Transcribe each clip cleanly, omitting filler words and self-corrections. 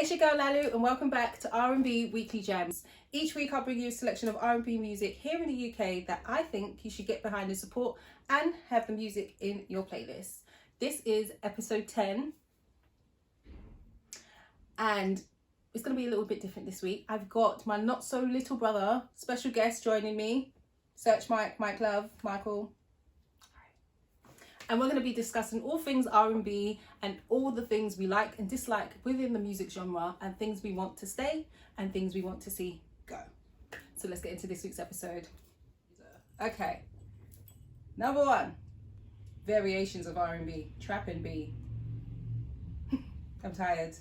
Hey, it's your girl Lalu and welcome back to R&B Weekly Gems. Each week I'll bring you a selection of R&B music here in the UK that I think you should get behind and support and have the music in your playlist. This is episode 10 and it's going to be a little bit different this week. I've got my not so little brother, special guest joining me, Searchmike, Mike Love, Michael. And we're going to be discussing all things R&B and all the things we like and dislike within the music genre and things we want to stay and things we want to see go. So let's get into this week's episode. Okay. Number one, variations of R&B, trap and B. I'm tired.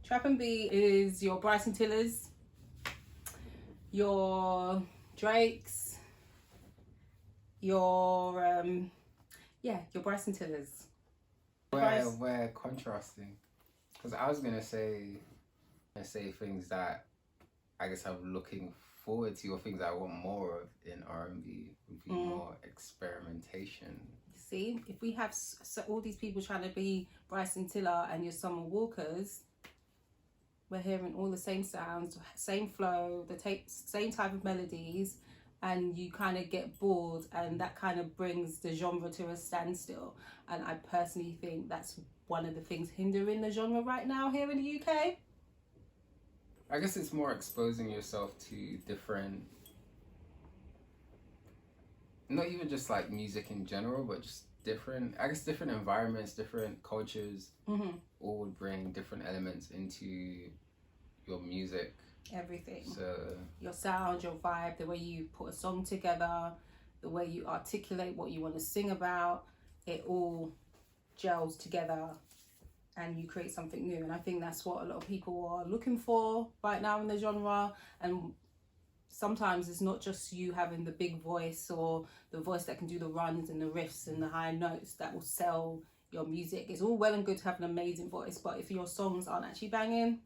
Trap and B is your Bryson Tillers, your Drakes, your Bryson Tillers. We're contrasting, because I was gonna say things that I guess I'm looking forward to, or things I want more of in R&B would be more experimentation. See, if we have all these people trying to be Bryson Tiller and your Summer Walkers, we're hearing all the same sounds, same flow, same type of melodies, and you kind of get bored, and that kind of brings the genre to a standstill. And I personally think that's one of the things hindering the genre right now here in the UK. I guess it's more exposing yourself to different, not even just like music in general, but just different environments, different cultures, all would bring different elements into your music. Everything. So your sound, your vibe, the way you put a song together, the way you articulate what you want to sing about, it all gels together and you create something new. And I think that's what a lot of people are looking for right now in the genre. And sometimes it's not just you having the big voice or the voice that can do the runs and the riffs and the high notes that will sell your music. It's all well and good to have an amazing voice, but if your songs aren't actually banging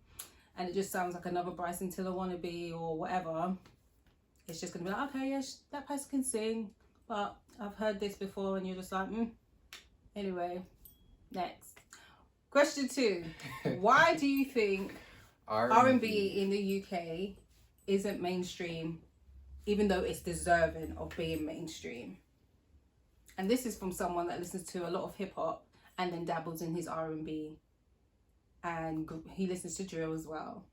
and it just sounds like another Bryson Tiller wannabe or whatever, it's just gonna be like, okay, yeah, that person can sing, but I've heard this before, and you're just like, Anyway, next. Question 2. Why do you think R&B in the UK isn't mainstream, even though it's deserving of being mainstream? And this is from someone that listens to a lot of hip hop and then dabbles in his R&B. And he listens to drill as well.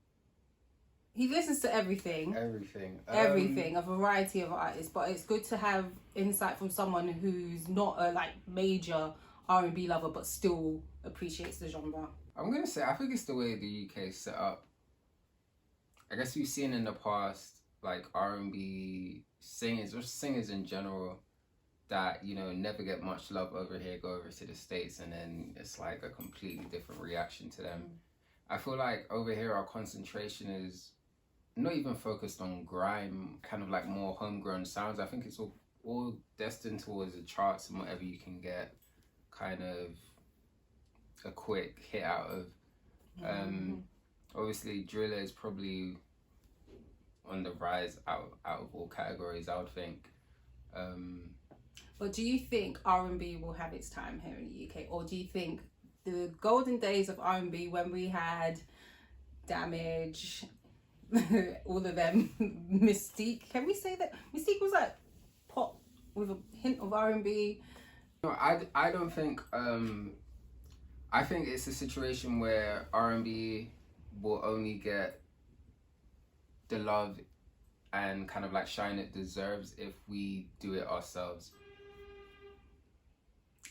He listens to everything, a variety of artists. But it's good to have insight from someone who's not a major R&B lover, but still appreciates the genre. I'm gonna say I think it's the way the UK is set up. I guess we've seen in the past like R&B singers or singers in general that, you know, never get much love over here, go over to the States, and then it's like a completely different reaction to them. I feel like over here our concentration is not even focused on grime, kind of like more homegrown sounds. I think it's all destined towards the charts and whatever you can get kind of a quick hit out of. Obviously Driller is probably on the rise out of all categories, I would think. But do you think R&B will have its time here in the UK? Or do you think the golden days of R&B when we had Damage, all of them, Mystique, can we say that? Mystique was like pop with a hint of R&B. No, I don't think, I think it's a situation where R&B will only get the love and kind of like shine it deserves if we do it ourselves.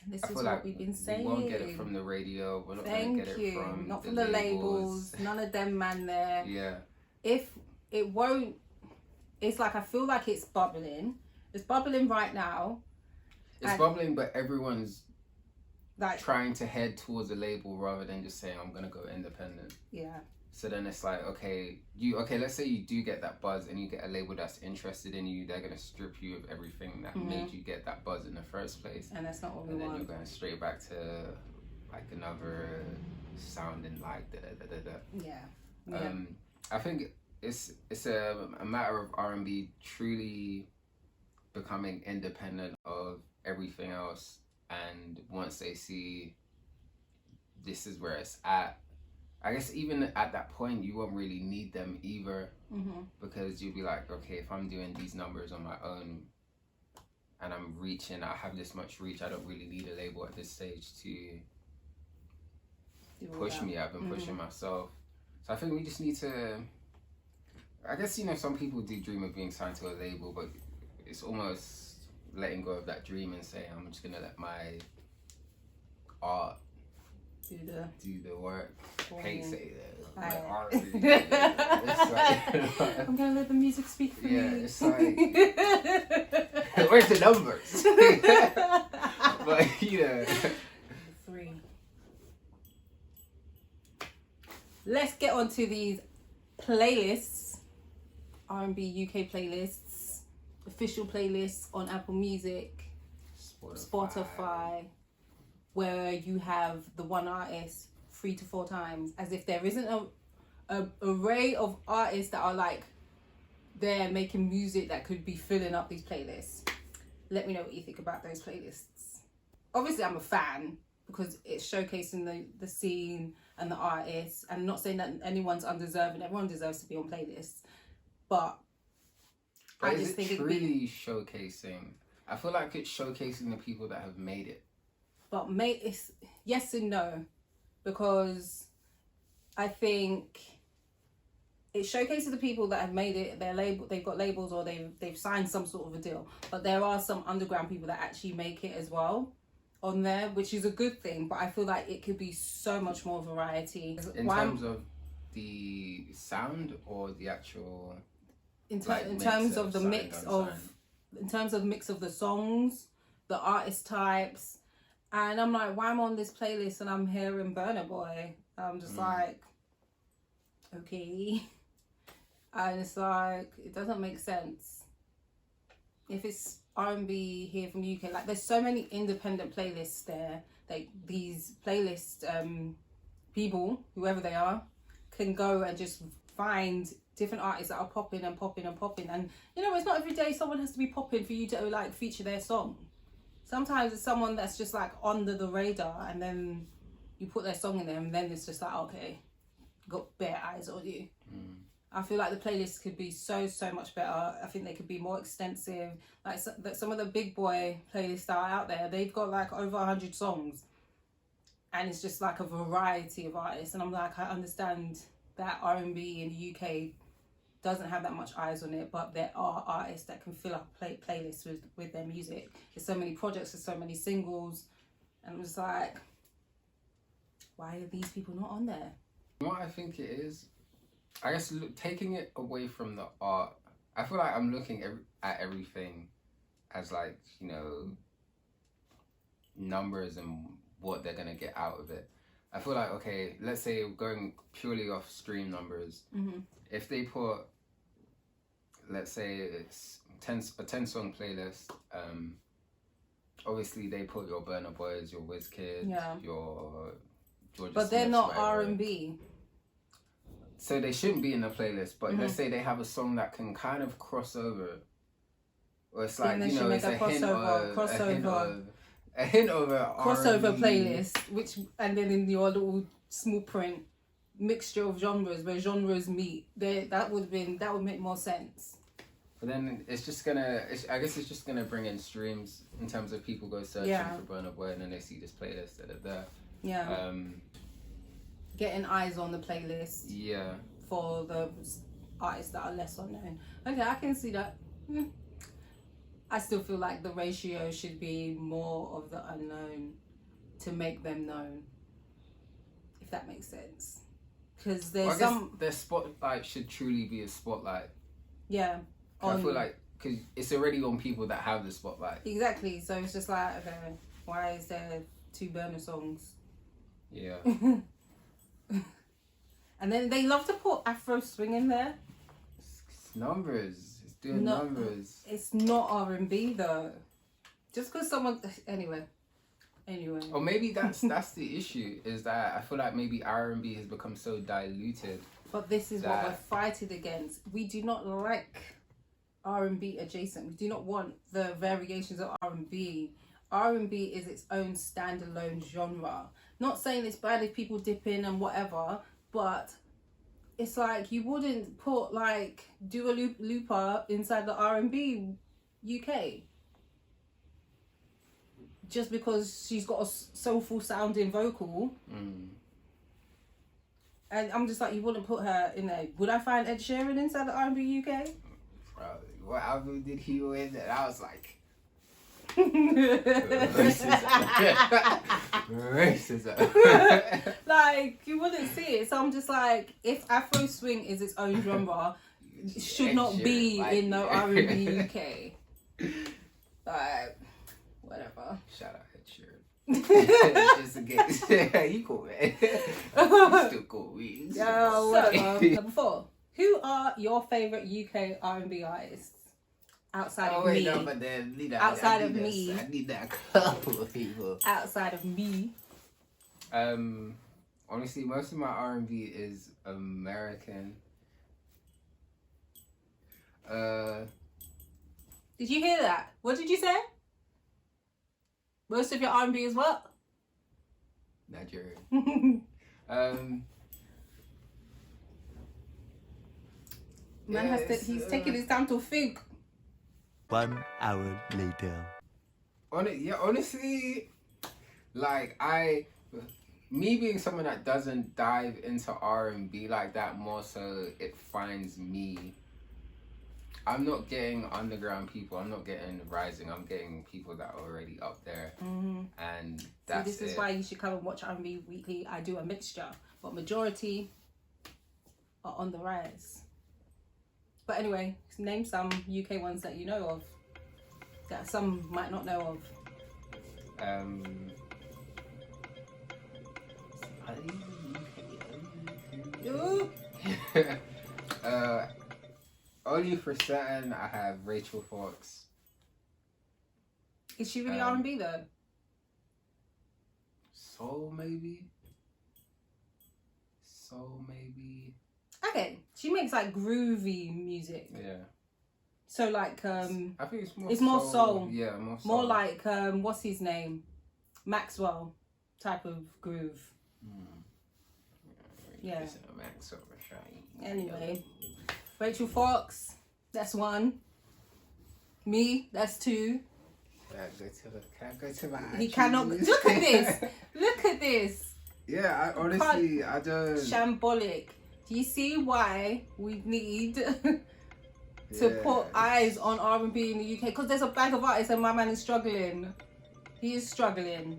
And this is what we've been saying. We won't get it from the radio. We're not going to get it from not from the labels. None of them, man. There. Yeah. If it won't, it's like I feel like it's bubbling. It's bubbling right now. It's bubbling, but everyone's like trying to head towards a label rather than just saying I'm gonna go independent. Yeah. So then it's like, okay, let's say you do get that buzz and you get a label that's interested in you, they're gonna strip you of everything that made you get that buzz in the first place. And that's not what we want. And then you're going straight back to like another sounding like da. Yeah. I think it's a matter of R&B truly becoming independent of everything else, and once they see this is where it's at, I guess even at that point, you won't really need them either, because you'll be like, okay, if I'm doing these numbers on my own and I'm reaching, I have this much reach, I don't really need a label at this stage to push me. I've been pushing myself. So I think we just need to, I guess, you know, some people do dream of being signed to a label, but it's almost letting go of that dream and saying, I'm just gonna let my art do the work. I hate saying that. My art. I'm gonna let the music speak for me. Yeah, it's like, where's the numbers? But you know. 3. Let's get on to these playlists. R&B UK playlists, official playlists on Apple Music, Spotify, where you have the one artist 3 to 4 times, as if there isn't a array of artists that are like there making music that could be filling up these playlists. Let me know what you think about those playlists. Obviously, I'm a fan because it's showcasing the scene and the artists. And I'm not saying that anyone's undeserving. Everyone deserves to be on playlists. But I just think it's truly showcasing. I feel like it's showcasing the people that have made it. But it's yes and no, because I think it showcases the people that have made it. They've got labels, or they've signed some sort of a deal. But there are some underground people that actually make it as well on there, which is a good thing. But I feel like it could be so much more variety in terms of the sound or the actual. In terms of the mix of the songs, the artist types, and I'm like, why am I on this playlist and I'm hearing Burna Boy? I'm just like, okay, and it's like, it doesn't make sense. If it's R&B here from UK, like there's so many independent playlists there. Like these playlist people, whoever they are, can go and just find different artists that are popping and popping and popping. And you know, it's not every day someone has to be popping for you to like feature their song. Sometimes it's someone that's just like under the radar, and then you put their song in there, and then it's just like, okay, got bare eyes on you. I feel like the playlists could be so much better. I think they could be more extensive. Like some of the big boy playlists that are out there, they've got like over 100 songs, and it's just like a variety of artists. And I'm like, I understand that R&B in the UK doesn't have that much eyes on it, but there are artists that can fill up playlists with their music. There's so many projects, there's so many singles, and I'm just like, why are these people not on there? What I think it is, I guess, taking it away from the art, I feel like I'm looking at everything as like, you know, numbers and what they're gonna get out of it. I feel like, okay, let's say going purely off stream numbers, if they put, let's say it's a 10 song playlist, obviously they put your Burna Boys, your Wizkid, your Georgia but they're Smiths, not whatever. R&B. So they shouldn't be in the playlist, but let's say they have a song that can kind of cross over. Or it's like, you know, it's a hint of a crossover R&B playlist, and then in your little small print, mixture of genres where genres meet. That would make more sense. But then I guess it's just gonna bring in streams in terms of people go searching for Burna Boy, and then they see this playlist that. Yeah. Getting eyes on the playlist. Yeah. For the artists that are less unknown. Okay, I can see that. I still feel like the ratio should be more of the unknown to make them known, if that makes sense. Because there's their spotlight should truly be a spotlight. Yeah. I feel like, because it's already on people that have the spotlight. Exactly. So it's just like, okay, why is there 2 Burna songs? Yeah. And then they love to put Afro swing in there. It's numbers. It's doing numbers. It's not R&B though. Just because someone... Anyway. Or maybe that's the issue, is that I feel like maybe R&B has become so diluted. But this is what we're fighting against. We do not like R&B adjacent. We do not want the variations of R&B. R&B is its own standalone genre. Not saying it's bad if people dip in and whatever, but it's like you wouldn't put like Dua Lipa inside the R&B UK just because she's got a soulful sounding vocal. And I'm just like, you wouldn't put her in there. Would I find Ed Sheeran inside the R&B UK? Probably. What album did he win? And I was like, racism. Like, you wouldn't see it. So I'm just like, if Afro Swing is its own genre, it should not be in the R&B UK. Like, whatever. Shout out Ed Sheeran. Just in case. You cool, man. You still cool. Yeah, whatever. Number 4. Who are your favourite UK R&B artists? Outside of me. No, but then, outside of me. I need that couple of people. Outside of me. Honestly, most of my R&B is American. Did you hear that? What did you say? Most of your R&B is what? Nigerian. Man has to, he's taking his time to think. 1 hour later. Honestly, like me being someone that doesn't dive into R&B like that, more so it finds me. I'm not getting underground people. I'm not getting rising. I'm getting people that are already up there. And that's this is why you should come and watch R&B Weekly. I do a mixture, but majority are on the rise. But anyway, name some UK ones that you know of, that some might not know of. Only for certain, I have Rachel Fox. Is she really R&B though? Soul maybe. Okay, she makes like groovy music. Yeah. So like I think it's more soul. Yeah, more soul. More like what's his name? Maxwell type of groove. Yeah. Maxwell. Anyway, Rachel Fox, that's 1. Me, that's 2. Can I go to my He cannot. Look at this. Look at this. Yeah, honestly, I don't. Shambolic. Do you see why we need to put eyes on R&B in the UK? Because there's a bag of artists and my man is struggling. He is struggling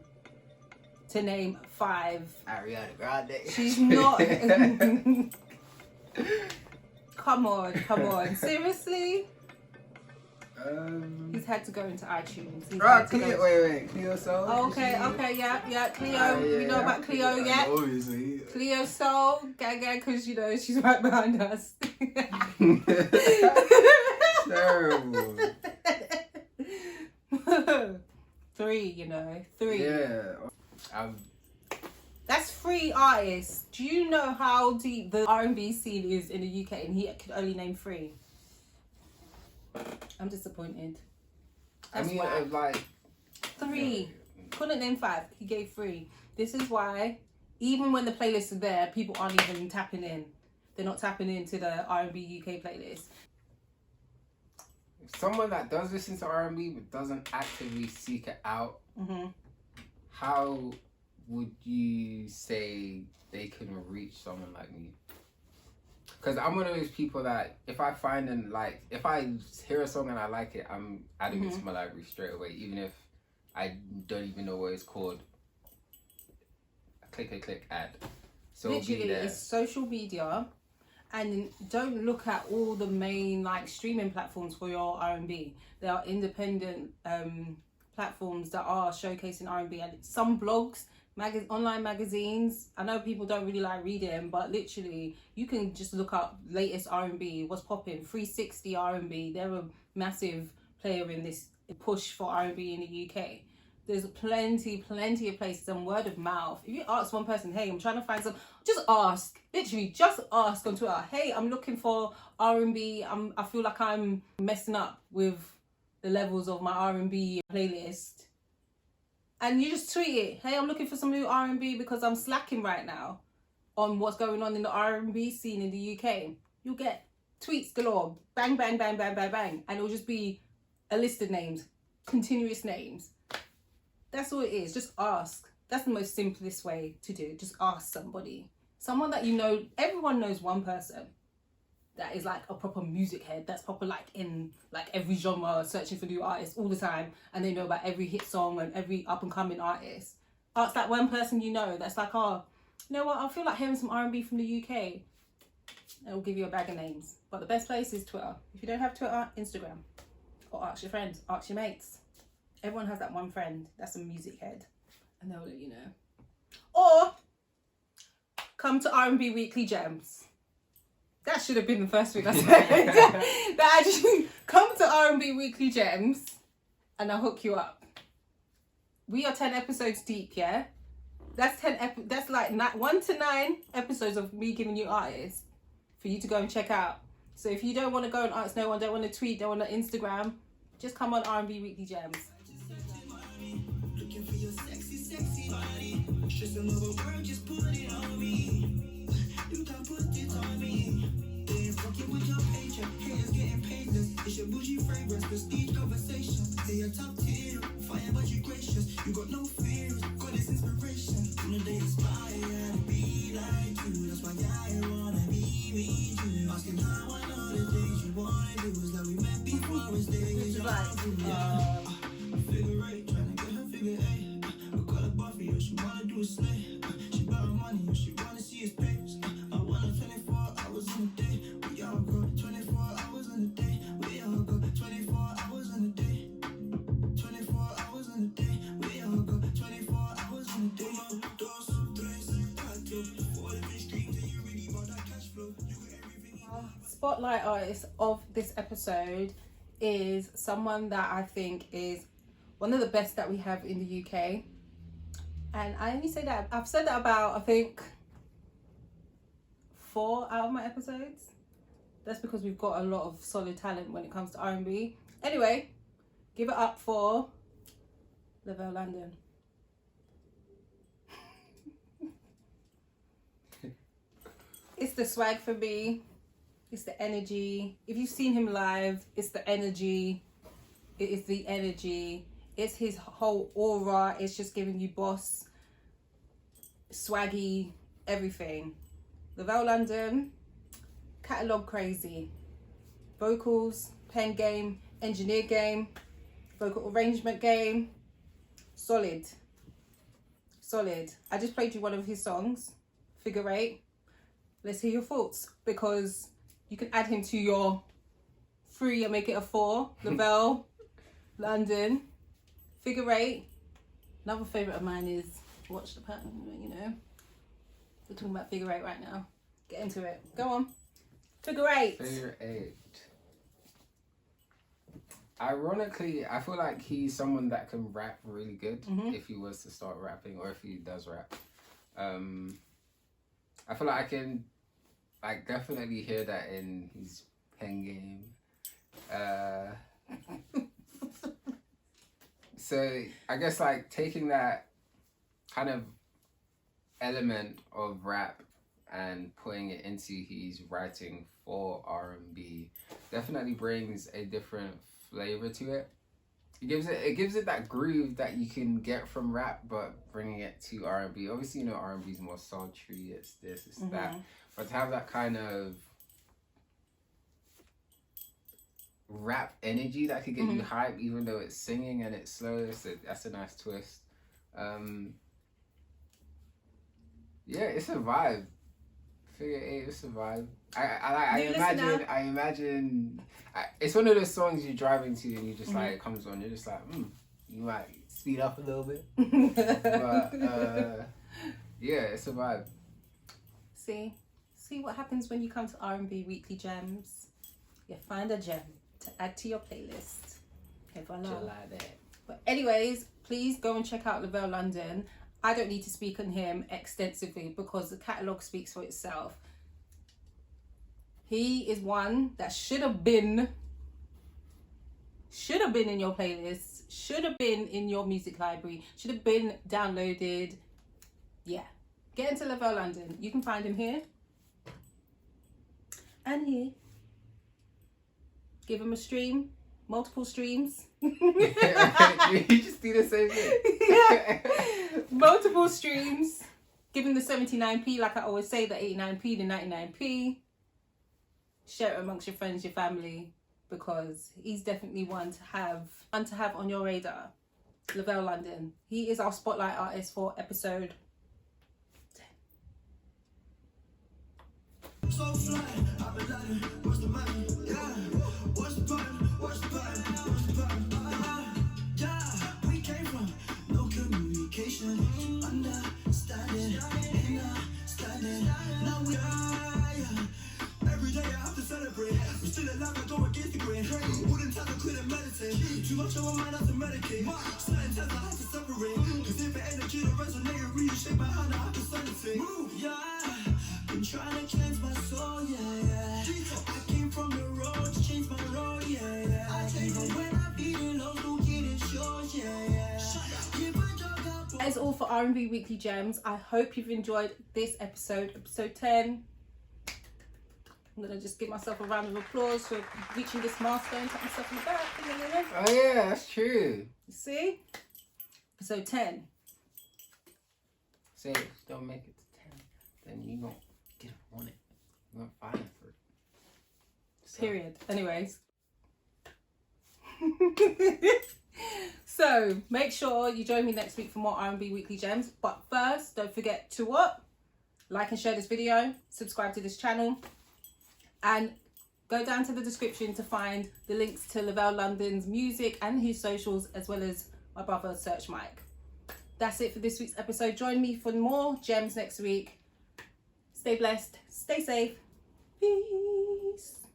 to name 5. Ariana Grande. She's not. Come on. Seriously? He's had to go into iTunes. Wait. Cleo Soul? Okay, yeah. Cleo, you know about Cleo yet? Obviously. Cleo Soul, gang, because, you know, she's right behind us. Terrible. 3, you know. 3. Yeah. That's 3 artists. Do you know how deep the R&B scene is in the UK? And he could only name 3. I'm disappointed. That's like 3. Couldn't name 5. He gave 3. This is why, even when the playlists are there, people aren't even tapping in. They're not tapping into the R&B UK playlist. Someone that does listen to R&B but doesn't actively seek it out, how would you say they can reach someone like me? Because I'm one of those people that if I hear a song and I like it, I'm adding it to my library straight away, even if I don't even know what it's called. Click, add. So literally, it's social media, and don't look at all the main like streaming platforms for your R&B. There are independent platforms that are showcasing R&B, and some blogs, online magazines. I know people don't really like reading, but literally you can just look up latest R&B, what's popping. 360 R&B, they're a massive player in this push for R&B in the UK. There's plenty of places, and word of mouth. If you ask one person, hey, I'm trying to find some, just ask. Literally, just ask on Twitter, hey, I'm looking for R&B. I feel like I'm messing up with the levels of my R&B playlist. And you just tweet it, hey, I'm looking for some new R&B because I'm slacking right now. on what's going on in the R&B scene in the UK, you'll get tweets galore, bang, bang, bang, bang, bang, bang, and it'll just be a list of names, continuous names. That's all it is. Just ask. That's the most simplest way to do it. Just ask somebody. Someone that you know. Everyone knows one person that is like a proper music head, that's proper like in like every genre, searching for new artists all the time, and they know about every hit song and every up and coming artist. Ask that one person you know that's like, oh, you know what, I feel like hearing some R&B from the UK. It'll give you a bag of names. But the best place is Twitter. If you don't have Twitter, Instagram. Or ask your friends, ask your mates. Everyone has that one friend that's a music head, and they'll let you know. Or come to R&B Weekly Gems. That should have been the first thing I said. That actually, come to R&B Weekly Gems and I'll hook you up. We are 10 episodes deep, yeah? That's that's like 1 to 9 episodes of me giving you artists for you to go and check out. So if you don't want to go and ask no one, don't want to tweet, don't want to Instagram, just come on R&B Weekly Gems. Looking for your sexy body. Just another word, just put it on me. You can put it on me. Fucking with your paycheck, haters getting paidless. It's your bougie fragrance, prestige conversation. Say you're top tier, fire but you gracious. You got no fears, got this inspiration. You know they inspire to be like you. That's why I wanna be with you. Asking how I know the things you wanna do is that we met before we stay. Figure eight, trying to get her figure eight. We call her Buffy, all she wanna do is slay. She borrow money, all she wanna see is papers. I want her 24 hours in a day. We all got 24 hours in a day. We all got 24 hours in a day. 24 hours in a day. We all got 24 hours in a day. Spotlight artist of this episode is someone that I think is one of the best that we have in the UK. And I only say that, I've said that about, I think, 4 out of my episodes. That's because we've got a lot of solid talent when it comes to R&B. Anyway, give it up for Levelle London. It's the swag for me. It's the energy. If you've seen him live, it's the energy. It is the energy. It's his whole aura. It's just giving you boss, swaggy, everything. Levelle London, catalogue crazy. Vocals, pen game, engineer game, vocal arrangement game. Solid. Solid. I just played you one of his songs, Figure Eight. Let's hear your thoughts, because you can add him to your 3 and make it a 4. Levelle London, Figure Eight. Another favourite of mine is Watch the Pattern, you know. We're talking about Figure Eight right now. Get into it. Go on. Figure Eight. Figure Eight. Ironically, I feel like he's someone that can rap really good if he was to start rapping, or if he does rap. I feel like I can definitely hear that in his pen game. So I guess like taking that kind of element of rap and putting it into his writing for R&B definitely brings a different flavor to it. It gives it that groove that you can get from rap, but bringing it to R&B. Obviously, you know, R&B is more sultry. It's this, it's that. But to have that kind of rap energy that could get you hype, even though it's singing and it's slow, that's a nice twist. Yeah, it's a vibe. Figure Eight, it's a vibe. I imagine it's one of those songs you're driving to and you just like, it comes on, you're just like, you might speed up a little bit. But yeah, it's a vibe. See what happens when you come to R&B Weekly Gems. You find a gem to add to your playlist. Okay, voila. Like that. But anyways, please go and check out Levelle London. I don't need to speak on him extensively because the catalogue speaks for itself. He is one that should have been in your playlist, should have been in your music library, should have been downloaded. Yeah, Get into Levelle London. You can find him here and here. Give him a stream, multiple streams. You just do the same thing. Yeah. Multiple streams. Give him the 79p, like I always say, the 89p, the 99p. Share it amongst your friends, your family, because he's definitely one to have on your radar. Levelle London. He is our spotlight artist for episode 10. So fly, I've been lying, what's the money? Yeah, what's the button? What's the button? What's the button? Yeah, we came from no communication, understanding, understanding. Now we are, every day I have to celebrate. We're still alive, I go against the grain. Wouldn't tell I couldn't meditate. Too much on my mind, I have to medicate. Certain times I have to separate. Cause if it energy to resonate, really shake my hand, I have to send it. Move, yeah. Been trying to cleanse my soul, yeah, yeah. I came from the road to change my road, yeah, yeah. I take it when I'm feeling low, don't get it short, yeah, yeah. That is all for R&B Weekly Gems. I hope you've enjoyed this episode, episode 10. I'm going to just give myself a round of applause for reaching this milestone, pat myself in the back. Oh yeah, that's true. See? Episode 10. Say it, don't make it to 10. Then you didn't want it. You weren't fighting for it. So. Period. Anyways. So make sure you join me next week for more R&B Weekly Gems. But first, don't forget to what? Like and share this video. Subscribe to this channel. And go down to the description to find the links to Levelle London's music and his socials, as well as my brother Searchmike. That's it for this week's episode. Join me for more gems next week. Stay blessed. Stay safe. Peace.